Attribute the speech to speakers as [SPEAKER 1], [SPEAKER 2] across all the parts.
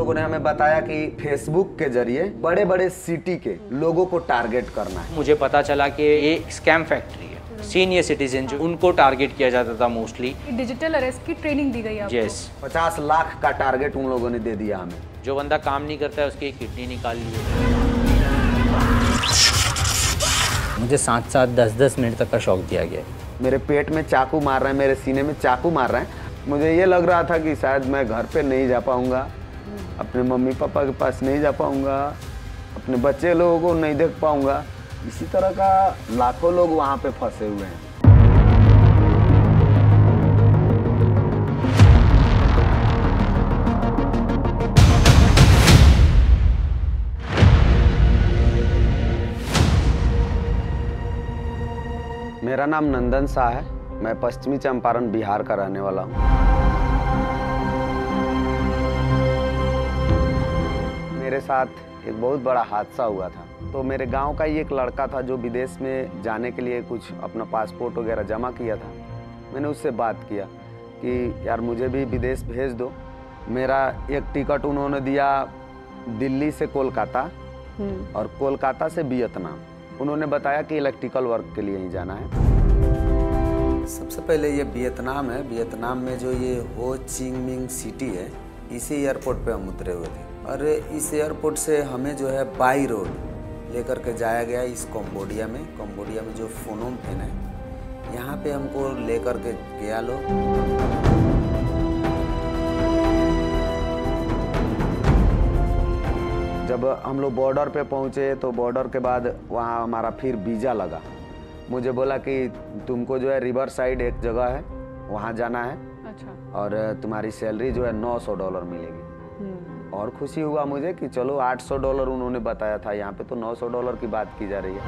[SPEAKER 1] लोगों ने हमें बताया कि फेसबुक के जरिए बड़े बड़े सिटी के लोगों को टारगेट करना है।
[SPEAKER 2] मुझे पता चला कि ये स्कैम फैक्ट्री है। सीनियर सिटीजन जो उनको टारगेट किया जाता था मोस्टली।
[SPEAKER 3] डिजिटल अरेस्ट की ट्रेनिंग दी गई आपको?
[SPEAKER 2] यस।
[SPEAKER 1] 50 लाख का टारगेट उन लोगों ने दे दिया हमें।
[SPEAKER 2] जो बंदा काम नहीं करता है उसकी किडनी निकाल ली। मुझे 7-7, 10-10 मिनट तक का शॉक दिया गया।
[SPEAKER 1] मेरे पेट में चाकू मार रहे हैं, मेरे सीने में चाकू मार रहे हैं। मुझे ये लग रहा था कि शायद मैं घर पे नहीं जा पाऊंगा, अपने मम्मी पापा के पास नहीं जा पाऊंगा, अपने बच्चे लोगों को नहीं देख पाऊंगा। इसी तरह का लाखों लोग वहाँ पे फंसे हुए हैं। मेरा नाम नंदन शाह है। मैं पश्चिमी चंपारण बिहार का रहने वाला हूँ। मेरे साथ एक बहुत बड़ा हादसा हुआ था। तो मेरे गांव का ही एक लड़का था जो विदेश में जाने के लिए कुछ अपना पासपोर्ट वगैरह जमा किया था। मैंने उससे बात किया कि यार मुझे भी विदेश भेज दो। मेरा एक टिकट उन्होंने दिया दिल्ली से कोलकाता और कोलकाता से वियतनाम। उन्होंने बताया कि इलेक्ट्रिकल वर्क के लिए ही जाना है। सबसे पहले ये वियतनाम है। वियतनाम में जो ये हो चिंग मिंग सिटी है, इसी एयरपोर्ट पे हम उतरे हुए थे और इस एयरपोर्ट से हमें जो है बाई रोड लेकर के जाया गया इस कंबोडिया में। कंबोडिया में जो फोनोम पेन है, यहाँ पे हमको लेकर के गया लोग। जब हम लोग बॉर्डर पे पहुँचे तो बॉर्डर के बाद वहाँ हमारा फिर वीज़ा लगा। मुझे बोला कि तुमको जो है रिवर साइड एक जगह है, वहाँ जाना है।
[SPEAKER 3] अच्छा। और
[SPEAKER 1] तुम्हारी सैलरी जो है $900 मिलेगी। और खुशी हुआ मुझे कि चलो $800 उन्होंने बताया था, यहाँ पे तो $900 की बात की जा रही है।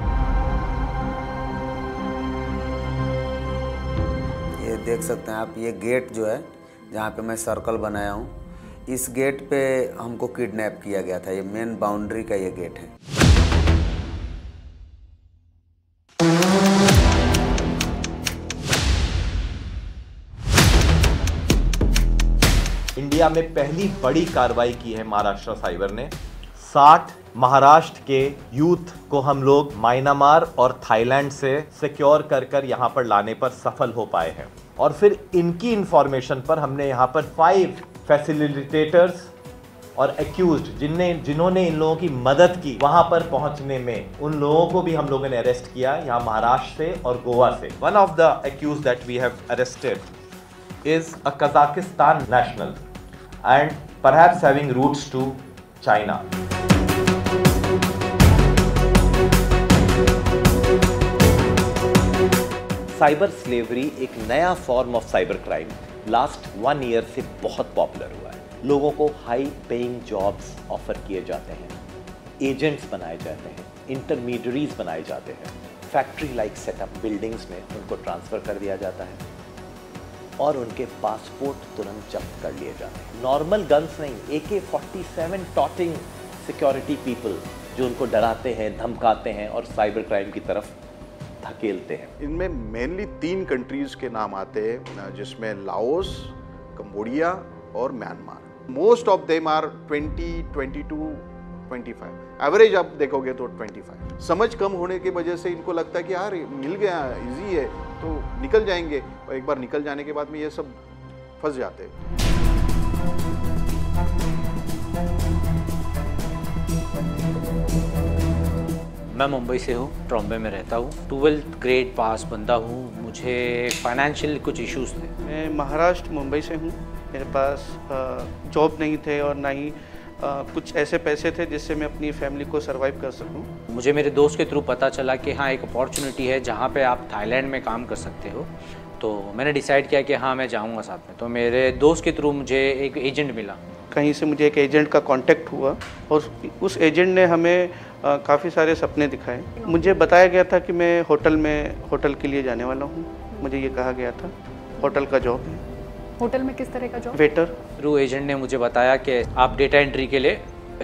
[SPEAKER 1] ये देख सकते हैं आप, ये गेट जो है जहाँ पे मैं सर्कल बनाया हूँ, इस गेट पे हमको किडनैप किया गया था। ये मेन बाउंड्री का ये गेट है।
[SPEAKER 4] इंडिया में पहली बड़ी कार्रवाई की है महाराष्ट्र साइबर ने। 60 महाराष्ट्र के यूथ को हम लोग म्यांमार और थाईलैंड से सिक्योर कर यहाँ पर लाने पर सफल हो पाए हैं। और फिर इनकी इंफॉर्मेशन पर हमने यहाँ पर 5 फैसिलिटेटर्स और एक्यूज्ड जिन्होंने इन लोगों की मदद की वहां पर पहुंचने में, उन लोगों को भी हम लोगों ने अरेस्ट किया यहाँ महाराष्ट्र से और गोवा से। One of the accused that we have arrested is a Kazakhstan national and perhaps having roots to China. Cyber slavery एक नया form of cyber crime last 1 year से बहुत पॉपुलर हुआ है। लोगों को हाई पेइंग जॉब्स ऑफर किए जाते हैं, एजेंट्स बनाए जाते हैं, इंटरमीडियरीज बनाए जाते हैं, फैक्ट्री लाइक सेटअप बिल्डिंग्स में उनको ट्रांसफर कर दिया जाता है और उनके पासपोर्ट तुरंत जब्त कर लिए जाते हैं। नॉर्मल गन्स नहीं, AK-47 टॉटिंग सिक्योरिटी पीपल जो उनको डराते हैं, धमकाते हैं और साइबर क्राइम की तरफ धकेलते हैं।
[SPEAKER 5] इनमें मेनली 3 कंट्रीज के नाम आते हैं, जिसमें लाओस, कंबोडिया और Myanmar. Most of them are 20, 22, 25। Average आप देखोगे तो 25। समझ कम होने की वजह से इनको लगता है कि यार मिल गया, इजी है तो निकल जाएंगे, और एक बार निकल जाने के बाद में ये सब फंस जाते हैं।
[SPEAKER 2] मैं मुंबई से हूँ, ट्रॉम्बे में रहता हूँ। 12th ग्रेड पास बंदा हूँ। मुझे फाइनेंशियल कुछ इश्यूज थे।
[SPEAKER 6] मैं महाराष्ट्र मुंबई से हूँ। मेरे पास जॉब नहीं थे और ना ही कुछ ऐसे पैसे थे जिससे मैं अपनी फैमिली को सर्वाइव कर सकूं।
[SPEAKER 2] मुझे मेरे दोस्त के थ्रू पता चला कि हाँ एक अपॉर्चुनिटी है जहाँ पे आप थाईलैंड में काम कर सकते हो। तो मैंने डिसाइड किया कि हाँ मैं जाऊँगा साथ में। तो मेरे दोस्त के थ्रू मुझे एक एजेंट मिला।
[SPEAKER 6] कहीं से मुझे एक एजेंट का कांटेक्ट हुआ और उस एजेंट ने हमें काफ़ी सारे सपने दिखाए। मुझे बताया गया था कि मैं होटल के लिए जाने वाला हूँ। मुझे ये कहा गया था होटल का जॉब है।
[SPEAKER 3] होटल में किस तरह का जॉब?
[SPEAKER 6] वेटर।
[SPEAKER 2] थ्रू एजेंट ने मुझे बताया कि आप डेटा एंट्री के लिए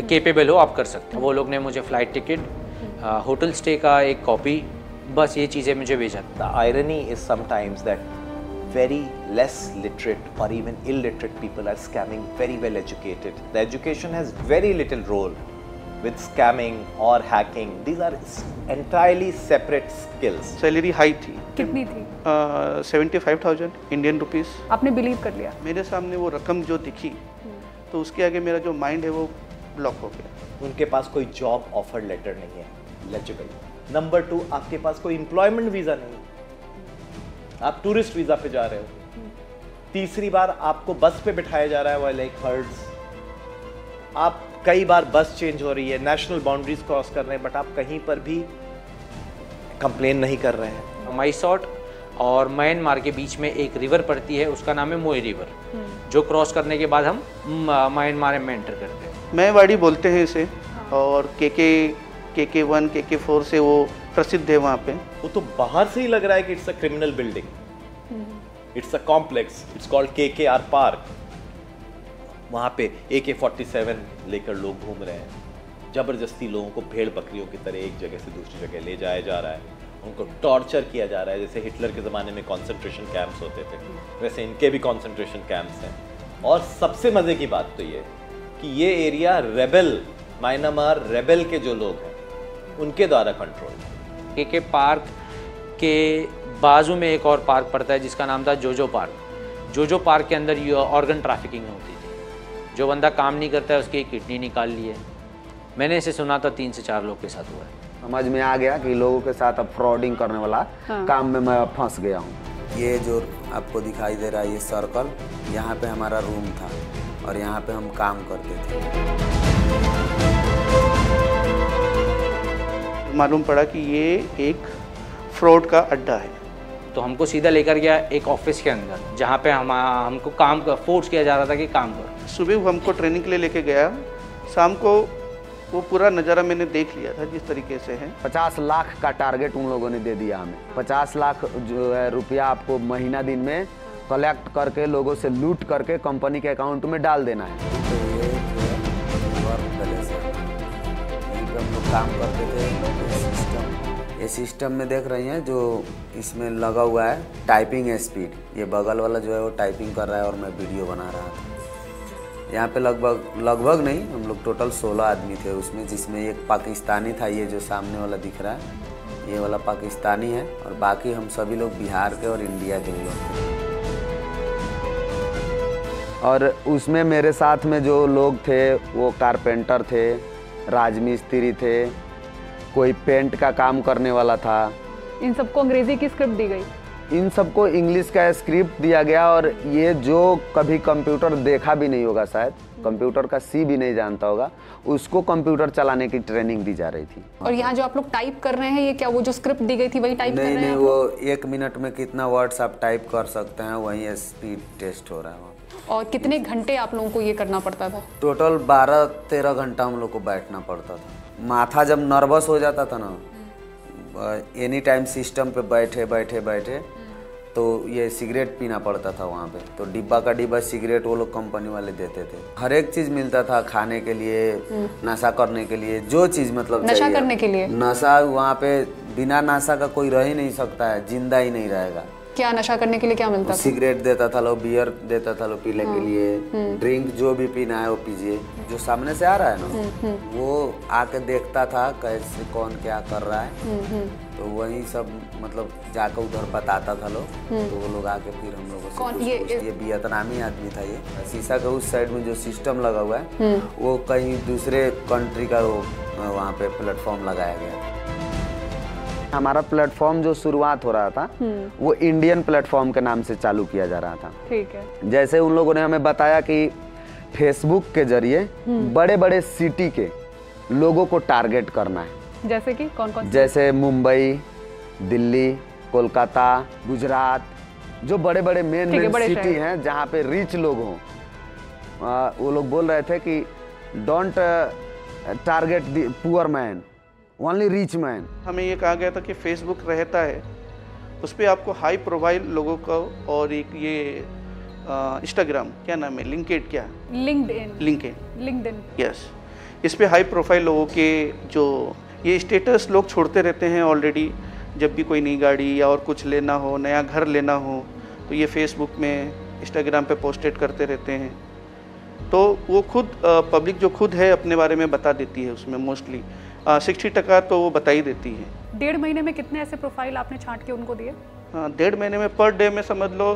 [SPEAKER 2] केपेबल हो, आप कर सकते हो। वो लोग ने मुझे फ़्लाइट टिकट, होटल स्टे का एक कॉपी, बस ये चीज़ें मुझे भेजा।
[SPEAKER 4] The irony is sometimes that very less literate or even illiterate people are scamming very well educated. The education has very little role with scamming or hacking. These are entirely separate skills.
[SPEAKER 6] Salary high थी,
[SPEAKER 3] कितनी थी?
[SPEAKER 6] 75,000 Indian rupees.
[SPEAKER 3] आपने believe कर लिया?
[SPEAKER 6] मेरे सामने वो रकम जो दिखी तो उसके आगे मेरा जो माइंड है वो ब्लॉक हो गया।
[SPEAKER 4] उनके पास कोई जॉब ऑफर लेटर नहीं है लेजिबल। नंबर 2, आपके पास कोई एम्प्लॉयमेंट वीजा नहीं, आप टूरिस्ट वीजा पे जा रहे हो। तीसरी बार आपको बस पे बिठाया जा रहा है वाइल लाइक हर्ड्स। आप कई बार बस चेंज हो रही है, नेशनल बाउंड्रीज क्रॉस कर रहे हैं, बट आप कहीं पर भी कंप्लेन नहीं कर रहे हैं।
[SPEAKER 2] माइसॉट और म्यांमार के बीच में एक रिवर पड़ती है, उसका नाम है मोई रिवर, जो क्रॉस करने के बाद हम म्यांमार में एंटर करते हैं।
[SPEAKER 6] मैवाड़ी बोलते हैं इसे, और KK1 KK4 से वो प्रसिद्ध है वहाँ पे।
[SPEAKER 4] वो तो बाहर से ही लग रहा है कि it's a criminal building, it's a complex, it's called KKR park. वहाँ पे AK-47 लेकर लोग घूम रहे हैं, जबरदस्ती लोगों को भेड़ बकरियों की तरह एक जगह से दूसरी जगह ले जाया जा रहा है, उनको टॉर्चर किया जा रहा है। जैसे हिटलर के ज़माने में कॉन्सेंट्रेशन कैंप्स होते थे, वैसे इनके भी कॉन्सेंट्रेशन कैंप्स हैं। और सबसे मज़े की बात तो ये कि ये एरिया रेबल, म्यांमार रेबल के जो लोग हैं उनके द्वारा कंट्रोल।
[SPEAKER 2] KK पार्क के बाजू में एक और पार्क पड़ता है जिसका नाम था जोजो पार्क। जोजो पार्क के अंदर ये ऑर्गन ट्रैफिकिंग होती थी। जो बंदा काम नहीं करता है उसकी किडनी निकाल ली है। मैंने इसे सुना था 3 से 4 लोग के साथ हुआ है।
[SPEAKER 1] समझ में आ गया कि लोगों के साथ अब फ्रॉडिंग करने वाला काम में मैं फंस गया हूँ। ये जो आपको दिखाई दे रहा है ये सर्कल, यहाँ पे हमारा रूम था और यहाँ पे हम काम करते थे।
[SPEAKER 6] मालूम पड़ा कि ये एक फ्रॉड का अड्डा है।
[SPEAKER 2] तो हमको सीधा लेकर गया एक ऑफिस के अंदर जहाँ पे हमको काम कर फोर्स किया जा रहा था कि काम करो।
[SPEAKER 6] सुबह वो हमको ट्रेनिंग के लिए लेके गया, शाम को वो पूरा नज़ारा मैंने देख लिया था जिस तरीके से है।
[SPEAKER 1] 50 लाख का टारगेट उन लोगों ने दे दिया हमें। 50 लाख जो है रुपया आपको महीना दिन में कलेक्ट करके लोगों से लूट करके कंपनी के अकाउंट में डाल देना है। हम लोग काम करते थे। ये सिस्टम में देख रही हैं जो इसमें लगा हुआ है टाइपिंग स्पीड, ये बगल वाला जो है वो टाइपिंग कर रहा है और मैं वीडियो बना रहा था। यहाँ पे लगभग नहीं, हम लोग टोटल 16 आदमी थे उसमें, जिसमें एक पाकिस्तानी था, ये जो सामने वाला दिख रहा है ये वाला पाकिस्तानी है, और बाकी हम सभी लोग बिहार के और इंडिया के लोग थे। और उसमें मेरे साथ में जो लोग थे वो कारपेंटर थे, राजमिस्त्री थे, कोई पेंट का काम करने वाला था।
[SPEAKER 3] इन सबको अंग्रेजी की स्क्रिप्ट दी गई?
[SPEAKER 1] इन सबको इंग्लिश का स्क्रिप्ट दिया गया, और ये जो कभी कंप्यूटर देखा भी नहीं होगा, शायद कंप्यूटर का सी भी नहीं जानता होगा, उसको कंप्यूटर चलाने की ट्रेनिंग दी जा रही थी।
[SPEAKER 3] और यहाँ जो आप लोग टाइप कर रहे हैं, ये क्या वो जो स्क्रिप्ट दी गई थी वही टाइप कर रहे हैं?
[SPEAKER 1] नहीं, वो 1 मिनट में कितना वर्ड्स आप टाइप कर सकते हैं वही स्पीड टेस्ट हो रहा है।
[SPEAKER 3] और कितने घंटे आप लोगों को ये करना पड़ता था?
[SPEAKER 1] टोटल 12-13 घंटा हम लोग को बैठना पड़ता था। माथा जब नर्वस हो जाता था ना, एनी टाइम सिस्टम पे बैठे तो ये सिगरेट पीना पड़ता था वहाँ पे। तो डिब्बा का डिब्बा सिगरेट वो लोग कंपनी वाले देते थे। हर एक चीज़ मिलता था, खाने के लिए, नशा करने के लिए, जो चीज़ मतलब
[SPEAKER 3] नशा करने के लिए।
[SPEAKER 1] नशा वहाँ पे बिना नशा का कोई रह ही नहीं सकता है, जिंदा ही नहीं रहेगा।
[SPEAKER 3] क्या नशा करने के लिए क्या मिलता था?
[SPEAKER 1] सिगरेट देता था लोग, बियर देता था लोग पीने के लिए, ड्रिंक जो भी पीना है वो पीजिए। जो सामने से आ रहा है ना वो आके देखता था कैसे कौन क्या कर रहा है, तो वही सब मतलब जाकर उधर बताता था लोग। तो वो लोग आके फिर हम लोगों से ये वियतनामी आदमी था। ये शीशा के उस साइड में जो सिस्टम लगा हुआ है वो कहीं दूसरे कंट्री का वो वहाँ पे प्लेटफॉर्म लगाया गया। हमारा प्लेटफॉर्म जो शुरुआत हो रहा था वो इंडियन प्लेटफॉर्म के नाम से चालू किया जा रहा था।
[SPEAKER 3] ठीक है।
[SPEAKER 1] जैसे उन लोगों ने हमें बताया कि फेसबुक के जरिए बड़े बड़े सिटी के लोगों को टारगेट करना है।
[SPEAKER 3] जैसे कि कौन? जैसे
[SPEAKER 1] मुंबई, दिल्ली, कोलकाता, गुजरात, जो बड़े बड़े मेन सिटी हैं जहाँ पे रिच लोग हों। वो लोग बोल रहे थे कि don't target the poor man, only rich man.
[SPEAKER 6] हमें ये कहा गया था कि फेसबुक रहता है, उस पर आपको हाई प्रोफाइल लोगों को, और एक ये इंस्टाग्राम क्या नाम है, लिंक्डइन, यस, इस पे हाई प्रोफाइल लोगों के जो ये स्टेटस लोग छोड़ते रहते हैं ऑलरेडी। जब भी कोई नई गाड़ी या और कुछ लेना हो, नया घर लेना हो, तो ये फेसबुक में, इंस्टाग्राम पे पोस्टेड करते रहते हैं। तो वो खुद पब्लिक जो खुद है अपने बारे में बता देती है उसमें मोस्टली 60% तो वो बता ही देती है।
[SPEAKER 3] 1.5 महीने में कितने ऐसे प्रोफाइल आपने छांट के उनको दिए?
[SPEAKER 6] हाँ, 1.5 महीने में पर डे में समझ लो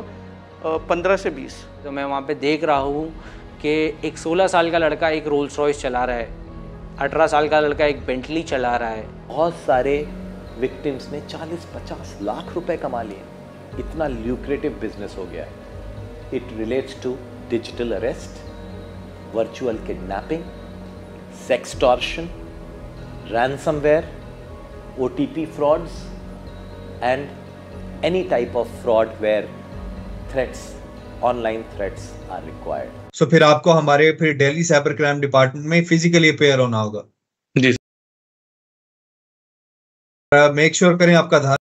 [SPEAKER 6] 15 से 20।
[SPEAKER 2] तो मैं वहाँ पे देख रहा हूँ कि एक 16 साल का लड़का एक रोल्स रॉयस चला रहा है, 18 साल का लड़का एक बेंटली चला रहा है।
[SPEAKER 4] बहुत सारे विक्टिम्स ने 40-50 लाख रुपए कमा लिए। इतना ल्यूक्रेटिव बिजनेस हो गया है। It relates to digital arrest, virtual kidnapping, sextortion, ransomware, OTP frauds and any type of fraud where threats, online threats are required.
[SPEAKER 7] So फिर आपको हमारे फिर दिल्ली साइबर क्राइम डिपार्टमेंट में फिजिकली अपेयर होना होगा।
[SPEAKER 8] जी।
[SPEAKER 7] मेक श्योर करें आपका
[SPEAKER 8] आधार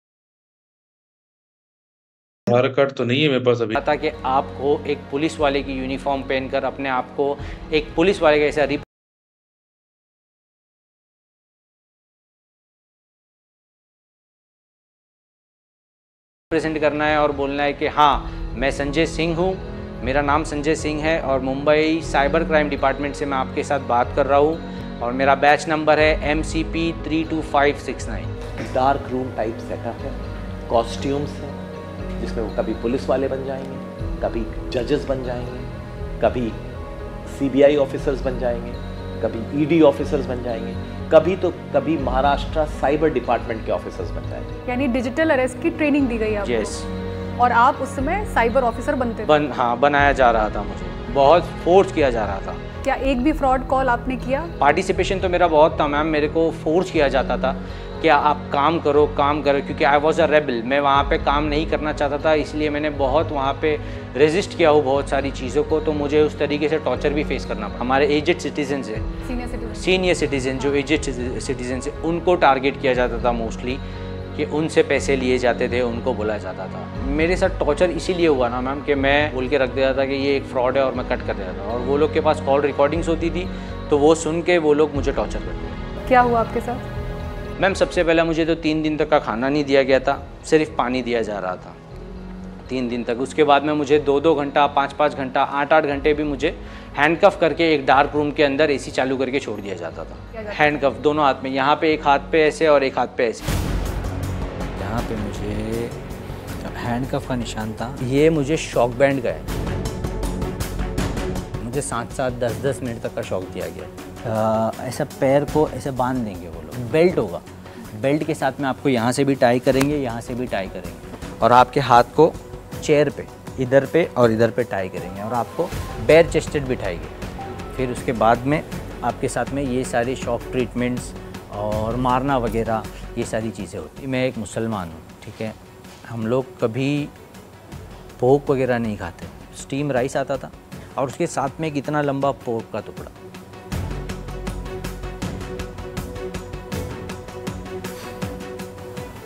[SPEAKER 8] कार्ड तो नहीं है मेरे पास अभी।
[SPEAKER 2] पता कि आपको एक पुलिस वाले की यूनिफॉर्म पहनकर अपने आप को एक पुलिस वाले का ऐसा रिप्रेजेंट करना है और बोलना है कि हाँ, मैं संजय सिंह हूँ, मेरा नाम संजय सिंह है और मुंबई साइबर क्राइम डिपार्टमेंट से मैं आपके साथ बात कर रहा हूँ और मेरा बैच नंबर है MCP 32569।
[SPEAKER 4] Dark room type setup है, कॉस्ट्यूम्स हैं जिसमें वो कभी पुलिस वाले बन जाएंगे, कभी जजेस बन जाएंगे, कभी CBI ऑफिसर्स बन जाएंगे, कभी ED ऑफिसर्स बन जाएंगे, कभी महाराष्ट्र साइबर डिपार्टमेंट के ऑफिसर्स बन जाएंगे।
[SPEAKER 3] यानी डिजिटल अरेस्ट की ट्रेनिंग दी गई आपको?
[SPEAKER 2] यस।
[SPEAKER 3] और आप उस समय साइबर ऑफिसर बनते थे?
[SPEAKER 2] हाँ, बनाया जा रहा था, मुझे बहुत फोर्स किया जा रहा था।
[SPEAKER 3] क्या एक भी फ्रॉड कॉल आपने किया?
[SPEAKER 2] पार्टिसिपेशन तो मेरा बहुत था मैम, मेरे को फोर्स किया जाता था कि आप काम करो क्योंकि आई वॉज अ रेबल। मैं वहाँ पे काम नहीं करना चाहता था, इसलिए मैंने बहुत वहाँ पे रेजिस्ट किया हो बहुत सारी चीज़ों को, तो मुझे उस तरीके से टॉर्चर भी फेस करना पड़ा। हमारे एजेड सिटीजन है, सीनियर सिटीजन जो एजेड सिटीजन है, उनको टारगेट किया जाता था मोस्टली, कि उनसे पैसे लिए जाते थे, उनको बुलाया जाता था। मेरे साथ टॉर्चर इसीलिए हुआ ना मैम कि मैं बोल के रख देता था कि ये एक फ्रॉड है और मैं कट कर देता था, और वो लोग के पास कॉल रिकॉर्डिंग्स होती थी तो वो सुन के वो लोग मुझे टॉर्चर करते थे।
[SPEAKER 3] क्या हुआ आपके साथ?
[SPEAKER 2] मैम सबसे पहले मुझे तो 3 दिन तक का खाना नहीं दिया गया था, सिर्फ पानी दिया जा रहा था 3 दिन तक। उसके बाद में मुझे 2-2 घंटा, 5-5 घंटा, 8-8 घंटे भी मुझे हैंडकफ करके एक डार्क रूम के अंदर AC चालू करके छोड़ दिया जाता था। हैंडकफ दोनों हाथ में, यहाँ पे एक हाथ पे ऐसे और एक हाथ पे ऐसे। यहाँ पे मुझे हैंडकफ का निशान था, ये मुझे शॉक बैंड का है, मुझे 7-7, 10-10 मिनट तक का शॉक दिया गया। ऐसा पैर को ऐसे बांध देंगे वो लोग, बेल्ट होगा, बेल्ट के साथ में आपको यहाँ से भी टाई करेंगे, यहाँ से भी टाई करेंगे, और आपके हाथ को चेयर पे इधर पे और इधर पे टाई करेंगे, और आपको बेयर चेस्टेड बिठाएंगे। फिर उसके बाद में आपके साथ में ये सारे शॉक ट्रीटमेंट्स और मारना वगैरह ये सारी चीज़ें होती। मैं एक मुसलमान हूँ, ठीक है, हम लोग कभी पोर्क वगैरह नहीं खाते, स्टीम राइस आता था और उसके साथ में एक इतना लंबा पोर्क का टुकड़ा।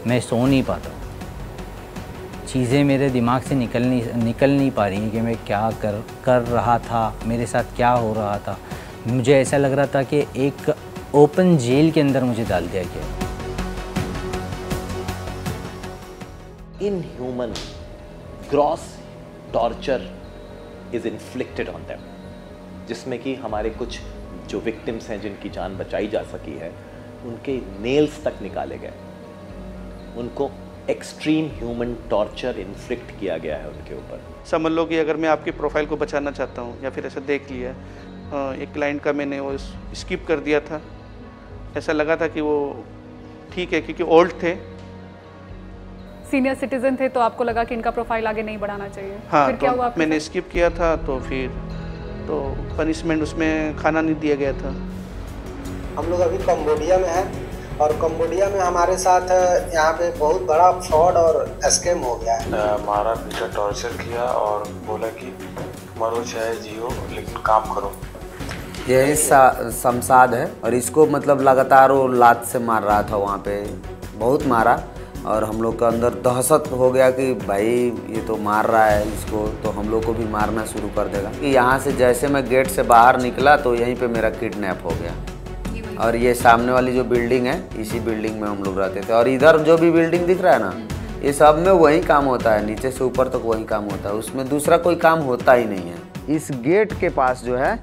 [SPEAKER 2] मैं सो नहीं पाता, चीज़ें मेरे दिमाग से निकल नहीं पा रही हैं कि मैं क्या कर रहा था, मेरे साथ क्या हो रहा था। मुझे ऐसा लग रहा था कि एक ओपन जेल के अंदर मुझे डाल दिया गया।
[SPEAKER 4] Inhuman, gross torture is inflicted on them, जिसमें कि हमारे कुछ जो विक्टिम्स हैं जिनकी जान बचाई जा सकी है, उनके नेल्स तक निकाले गए, उनको एक्सट्रीम ह्यूमन टॉर्चर इन्फ्लिक्ट किया गया है उनके ऊपर।
[SPEAKER 6] समझ लो कि अगर मैं आपकी प्रोफाइल को बचाना चाहता हूँ या फिर ऐसा देख लिया, एक क्लाइंट का मैंने वो स्किप कर दिया था, ऐसा लगा था कि वो ठीक है क्योंकि ओल्ड थे,
[SPEAKER 3] सीनियर सिटीजन थे, तो आपको लगा कि इनका प्रोफाइल आगे नहीं बढ़ाना चाहिए।
[SPEAKER 6] हाँ,
[SPEAKER 3] फिर
[SPEAKER 6] तो
[SPEAKER 3] क्या हुआ?
[SPEAKER 6] मैंने स्किप किया था, तो फिर तो पनिशमेंट उसमें खाना नहीं दिया गया था।
[SPEAKER 9] हम लोग अभी कंबोडिया में हैं और कंबोडिया में हमारे साथ यहाँ पे बहुत बड़ा फ्रॉड और स्कैम हो गया है।
[SPEAKER 10] मारा पीटा टॉर्चर किया और बोला कि मरो चाहे जियो लेकिन काम करो।
[SPEAKER 1] यही शमशाद है और इसको मतलब लगातार वो लात से मार रहा था, वहाँ पे बहुत मारा और हम लोग का अंदर दहशत हो गया कि भाई ये तो मार रहा है इसको, तो हम लोग को भी मारना शुरू कर देगा। कि यहाँ से जैसे मैं गेट से बाहर निकला तो यहीं पे मेरा किडनैप हो गया। और ये सामने वाली जो बिल्डिंग है, इसी बिल्डिंग में हम लोग रहते थे, और इधर जो भी बिल्डिंग दिख रहा है ना, ये सब में वही काम होता है, नीचे से ऊपर तक वही काम होता है, उसमें दूसरा कोई काम होता ही नहीं है। इस गेट के पास जो है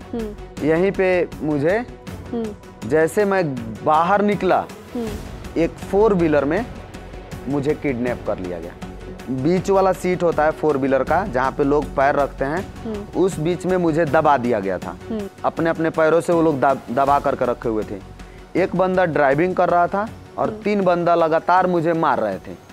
[SPEAKER 1] यहीं पे मुझे जैसे मैं बाहर निकला एक 4 व्हीलर में मुझे किडनैप कर लिया गया। बीच वाला सीट होता है 4 व्हीलर का जहाँ पे लोग पैर रखते हैं, उस बीच में मुझे दबा दिया गया था। अपने अपने पैरों से वो लोग दबा करके रखे हुए थे। एक बंदा ड्राइविंग कर रहा था और 3 बंदा लगातार मुझे मार रहे थे।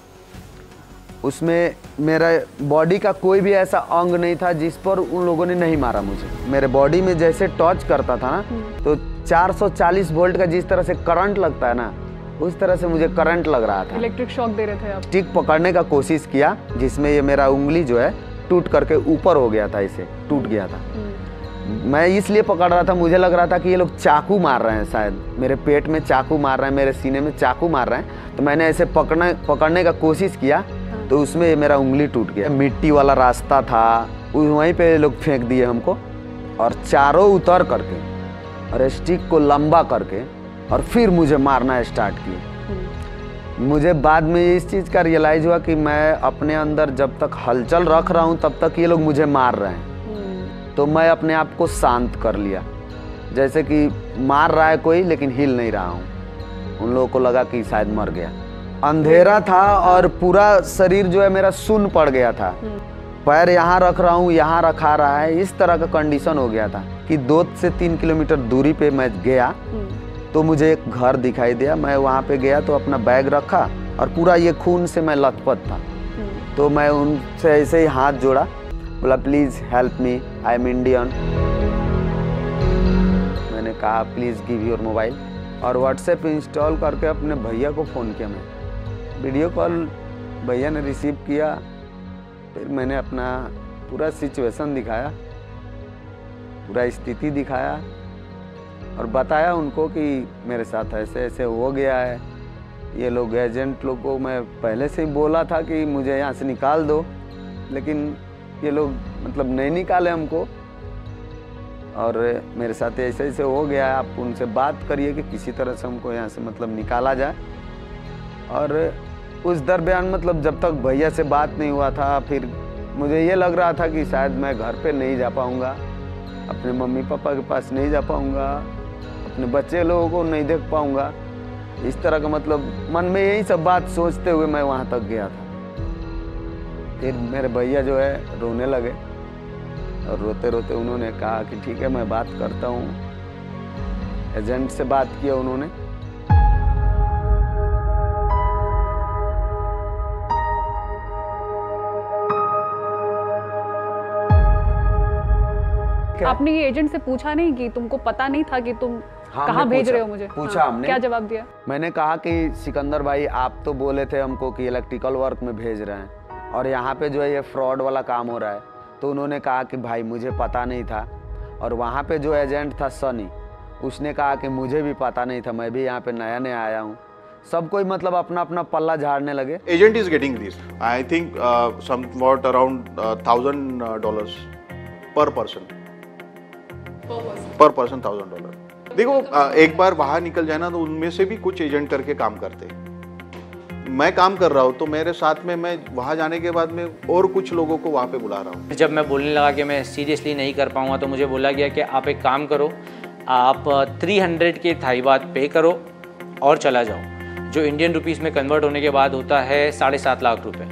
[SPEAKER 1] उसमें मेरा बॉडी का कोई भी ऐसा अंग नहीं था जिस पर उन लोगों ने नहीं मारा मुझे। मेरे बॉडी में जैसे टच करता था ना, तो 440 वोल्ट का जिस तरह से करंट लगता है ना, उस तरह से मुझे करंट लग रहा था।
[SPEAKER 3] इलेक्ट्रिक शॉक दे रहे थे आप?
[SPEAKER 1] स्टिक पकड़ने का कोशिश किया, जिसमें ये मेरा उंगली जो है टूट करके ऊपर हो गया था, इसे टूट गया था। मैं इसलिए पकड़ रहा था, मुझे लग रहा था कि ये लोग चाकू मार रहे हैं, शायद मेरे पेट में चाकू मार रहे हैं, मेरे सीने में चाकू मार रहे हैं। तो मैंने ऐसे पकड़ने का कोशिश किया, तो उसमें मेरा उंगली टूट गया। मिट्टी वाला रास्ता था, वहीं पे लोग फेंक दिए हमको, और चारों उतर करके और स्टिक को लंबा करके और फिर मुझे मारना स्टार्ट किए। मुझे बाद में इस चीज़ का रियलाइज़ हुआ कि मैं अपने अंदर जब तक हलचल रख रहा हूँ तब तक ये लोग मुझे मार रहे हैं। तो मैं अपने आप को शांत कर लिया, जैसे कि मार रहा है कोई लेकिन हिल नहीं रहा हूँ। उन लोगों को लगा कि शायद मर गया। अंधेरा था और पूरा शरीर जो है मेरा सुन्न पड़ गया था। पैर यहाँ रख रहा हूँ, यहाँ रखा रहा है, इस तरह का कंडीशन हो गया था कि 2 से 3 किलोमीटर दूरी पे मैं गया तो मुझे एक घर दिखाई दिया। मैं वहाँ पे गया तो अपना बैग रखा और पूरा ये खून से मैं लथपथ था। तो मैं उनसे ऐसे ही हाथ जोड़ा, बोला please help me, I am Indian. मैंने कहा प्लीज़ गिव योर मोबाइल, और व्हाट्सएप इंस्टॉल करके अपने भैया को फ़ोन किया। मैं वीडियो कॉल भैया ने रिसीव किया। फिर मैंने अपना पूरा सिचुएशन दिखाया, पूरा स्थिति दिखाया और बताया उनको कि मेरे साथ ऐसे ऐसे हो गया है। ये लोग एजेंट लोग को मैं पहले से ही बोला था कि मुझे यहाँ से निकाल दो, लेकिन ये लोग मतलब नहीं निकाले हमको, और मेरे साथ ऐसे ऐसे हो गया है। आप उनसे बात करिए कि किसी तरह से हमको यहाँ से मतलब निकाला जाए। और उस दरमियान मतलब जब तक भैया से बात नहीं हुआ था, फिर मुझे ये लग रहा था कि शायद मैं घर पे नहीं जा पाऊँगा, अपने मम्मी पापा के पास नहीं जा पाऊँगा, अपने बच्चे लोगों को नहीं देख पाऊँगा। इस तरह का मतलब मन में यही सब बात सोचते हुए मैं वहाँ तक गया था। फिर मेरे भैया जो है रोने लगे, और रोते रोते उन्होंने कहा कि ठीक है मैं बात करता हूँ। एजेंट से बात किया उन्होंने।
[SPEAKER 3] आपने ये एजेंट से पूछा नहीं कि तुमको पता नहीं था कि तुम कहाँ भेज रहे हो मुझे?
[SPEAKER 1] पूछा हमने।
[SPEAKER 3] क्या जवाब दिया?
[SPEAKER 1] मैंने कहा कि सिकंदर भाई आप तो बोले थे हमको कि इलेक्ट्रिकल वर्क में भेज रहे हैं, और यहाँ पे जो है ये फ्रॉड वाला काम हो रहा है। तो उन्होंने कहा कि भाई मुझे पता नहीं था। और वहाँ पे जो एजेंट था सनी, उसने कहा कि मुझे भी पता नहीं था, मैं भी यहाँ पे नया नया आया हूँ। सब कोई मतलब अपना अपना पल्ला झाड़ने लगे।
[SPEAKER 5] Agent is getting this, I think somewhat around $1,000 पर पर्सन $1,000। देखो एक बार बाहर निकल जाए ना, तो उनमें से भी कुछ एजेंट करके काम करते हैं। मैं काम कर रहा हूँ तो मेरे साथ में, मैं वहाँ जाने के बाद में और कुछ लोगों को वहाँ पे बुला रहा हूँ।
[SPEAKER 2] जब मैं बोलने लगा कि मैं सीरियसली नहीं कर पाऊँगा, तो मुझे बोला गया कि आप एक काम करो, आप 300 के थाई बात पे करो और चला जाओ, जो इंडियन रुपीज़ में कन्वर्ट होने के बाद होता है 7.5 लाख रुपए।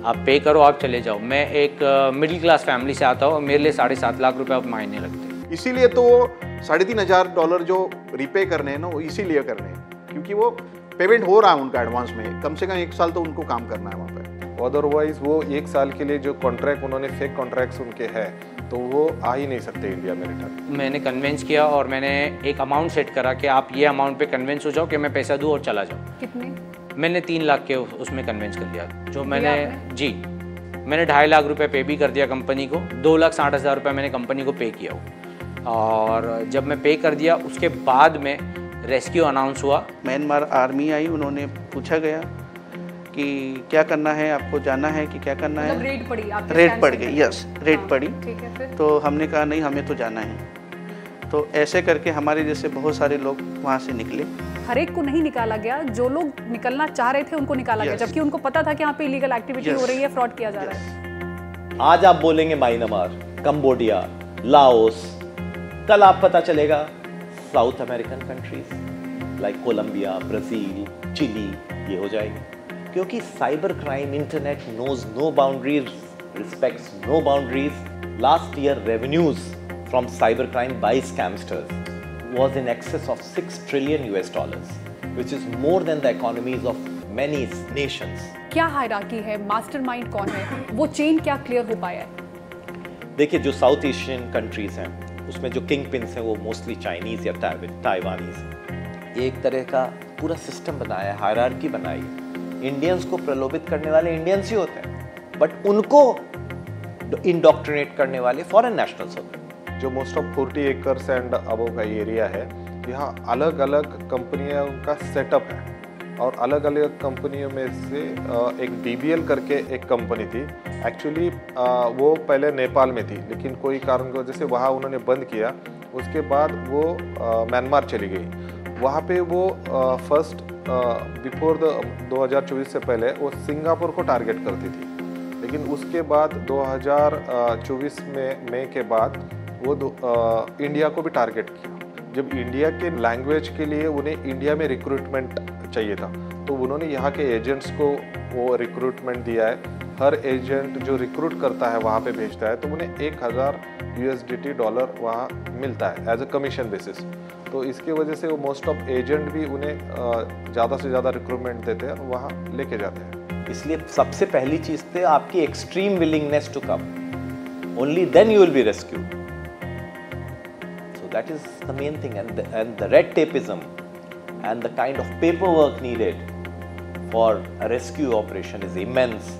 [SPEAKER 2] आप पे करो, आप चले जाओ। मैं एक मिडिल क्लास फैमिली से आता हूँ और मेरे लिए 7.5 लाख रुपए अब मायने लगते हैं।
[SPEAKER 5] इसीलिए तो $3,500 जो रिपे करने हैं ना, वो इसीलिए करने हैं क्योंकि वो पेमेंट हो रहा है उनका एडवांस में। कम से कम 1 साल तो उनको काम करना है वहाँ पे।
[SPEAKER 11] अदरवाइज वो 1 साल के लिए जो कॉन्ट्रैक्ट उन्होंने फेक कॉन्ट्रैक्ट्स उनके हैं, तो वो आ ही नहीं सकते इंडिया में रिटर्न।
[SPEAKER 2] मैंने कन्विंस किया और मैंने एक अमाउंट सेट करा कि आप ये अमाउंट पे कन्विंस हो जाओ कि मैं पैसा दूँ और चला जाऊँ।
[SPEAKER 3] कितने?
[SPEAKER 2] मैंने 3 लाख के उसमें कन्विंस कर दिया। जो मैंने जी मैंने 2.5 लाख रुपए पे भी कर दिया कंपनी को। 2,60,000 रुपये मैंने कंपनी को पे किया हो। और जब मैं पे कर दिया उसके बाद में रेस्क्यू अनाउंस हुआ।
[SPEAKER 6] म्यांमार आर्मी आई, उन्होंने पूछा गया कि क्या करना है, आपको जाना है कि क्या करना है।
[SPEAKER 3] रेड पड़ी?
[SPEAKER 6] रेड पड़ गई, यस रेड पड़ी।
[SPEAKER 3] ठीक है, फिर?
[SPEAKER 6] तो हमने कहा नहीं, हमें तो जाना है। तो ऐसे करके हमारे जैसे बहुत सारे लोग वहाँ से निकले।
[SPEAKER 3] हर एक को नहीं निकाला गया, जो लोग निकलना चाह रहे थे उनको निकाला गया, जबकि उनको पता था कि यहाँ पे इलीगल एक्टिविटी हो रही है, फ्रॉड किया जा रहा है।
[SPEAKER 4] आज आप बोलेंगे म्यांमार, कंबोडिया, लाओस, कल आप पता चलेगा South American countries like Colombia, Brazil, Chile, ये हो जाएंगे। क्योंकि cyber crime, internet knows no boundaries, respects no boundaries. Last year revenues from cyber crime by scamsters was in excess of $6 trillion, which is more than the economies of many nations.
[SPEAKER 3] क्या hierarchy है, mastermind कौन है, वो chain क्या clear हो पाया है?
[SPEAKER 4] देखिए, जो साउथ एशियन कंट्रीज हैं उसमें जो किंग पिन्स हैं वो मोस्टली चाइनीज या ताइवानीज। एक तरह का पूरा सिस्टम बनाया है, हायरार्की बनाई है। इंडियंस को प्रलोभित करने वाले इंडियंस ही होते हैं, बट उनको इंडोक्ट्रिनेट करने वाले फॉरेन नेशनल्स होते हैं।
[SPEAKER 11] जो most of 40 acres and above का एरिया है, यहाँ अलग अलग कंपनियाँ उनका सेटअप है, और अलग अलग कंपनियों में से एक DBL करके एक कंपनी थी। एक्चुअली वो पहले नेपाल में थी, लेकिन कोई कारण की वजह से वहाँ उन्होंने बंद किया। उसके बाद वो म्यांमार चली गई। वहाँ पे वो फर्स्ट बिफोर 2024 से पहले वो सिंगापुर को टारगेट करती थी, लेकिन उसके बाद 2024 में मई के बाद वो इंडिया को भी टारगेट किया। जब इंडिया के लैंग्वेज के लिए उन्हें इंडिया में रिक्रूटमेंट चाहिए था, तो उन्होंने यहाँ के एजेंट्स को वो रिक्रूटमेंट दिया है। हर एजेंट जो रिक्रूट करता है वहाँ पे भेजता है, तो उन्हें $1000 वहाँ मिलता है एज अ कमीशन बेसिस। तो इसकी वजह से वो मोस्ट ऑफ एजेंट भी उन्हें ज़्यादा से ज़्यादा रिक्रूटमेंट देते हैं और वहाँ लेके जाते हैं।
[SPEAKER 4] इसलिए सबसे पहली चीज़ थे आपकी extreme willingness to come, only then you will be rescued. That is the main thing, and the red tapeism and the kind of paperwork needed for a rescue operation is immense.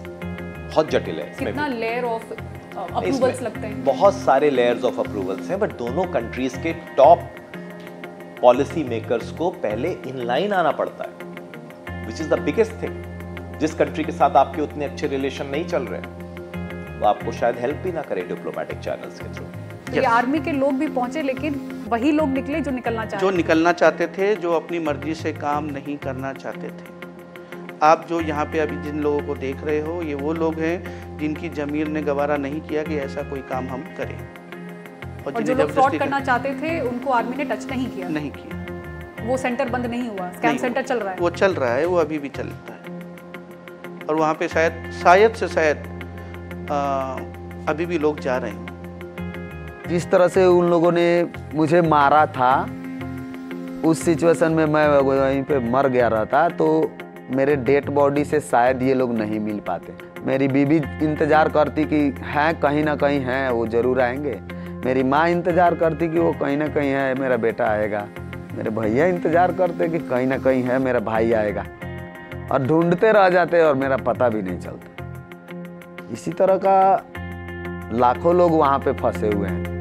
[SPEAKER 4] बहुत जटिल है।
[SPEAKER 3] कितना layer of approvals लगते हैं?
[SPEAKER 4] बहुत सारे layers of approvals हैं, but दोनों कंट्रीज के टॉप पॉलिसी मेकर्स को पहले इन लाइन आना पड़ता है, which is the biggest thing. जिस कंट्री के साथ आपके उतने अच्छे रिलेशन नहीं चल रहे, वो आपको शायद हेल्प भी ना करे डिप्लोमेटिक चैनल्स के थ्रू।
[SPEAKER 3] ये आर्मी के लोग भी पहुंचे, लेकिन वही लोग निकले जो निकलना
[SPEAKER 6] चाहते थे, जो अपनी मर्जी से काम नहीं करना चाहते थे। आप जो यहाँ पे अभी जिन लोगों को देख रहे हो, ये वो लोग हैं जिनकी ज़मीर ने गवारा नहीं किया कि ऐसा कोई काम हम करें,
[SPEAKER 3] और जो लोग फ्रॉड करना चाहते थे उनको आर्मी ने टच नहीं
[SPEAKER 6] किया।
[SPEAKER 3] वो सेंटर बंद नहीं हुआ, स्कैम सेंटर चल रहा है।
[SPEAKER 6] वो चल रहा है, वो अभी भी चलता है, और वहाँ पे शायद अभी भी लोग जा रहे हैं।
[SPEAKER 1] जिस तरह से उन लोगों ने मुझे मारा था, उस सिचुएशन में मैं वहीं पे मर गया रहता, तो मेरे डेड बॉडी से शायद ये लोग नहीं मिल पाते। मेरी बीवी इंतज़ार करती कि हैं कहीं ना कहीं हैं, वो ज़रूर आएंगे। मेरी माँ इंतज़ार करती कि वो कहीं ना कहीं है, मेरा बेटा आएगा। मेरे भैया इंतज़ार करते कि कहीं ना कहीं है, मेरा भाई आएगा, और ढूंढते रह जाते और मेरा पता भी नहीं चलता। इसी तरह का लाखों लोग वहाँ पे फंसे हुए हैं।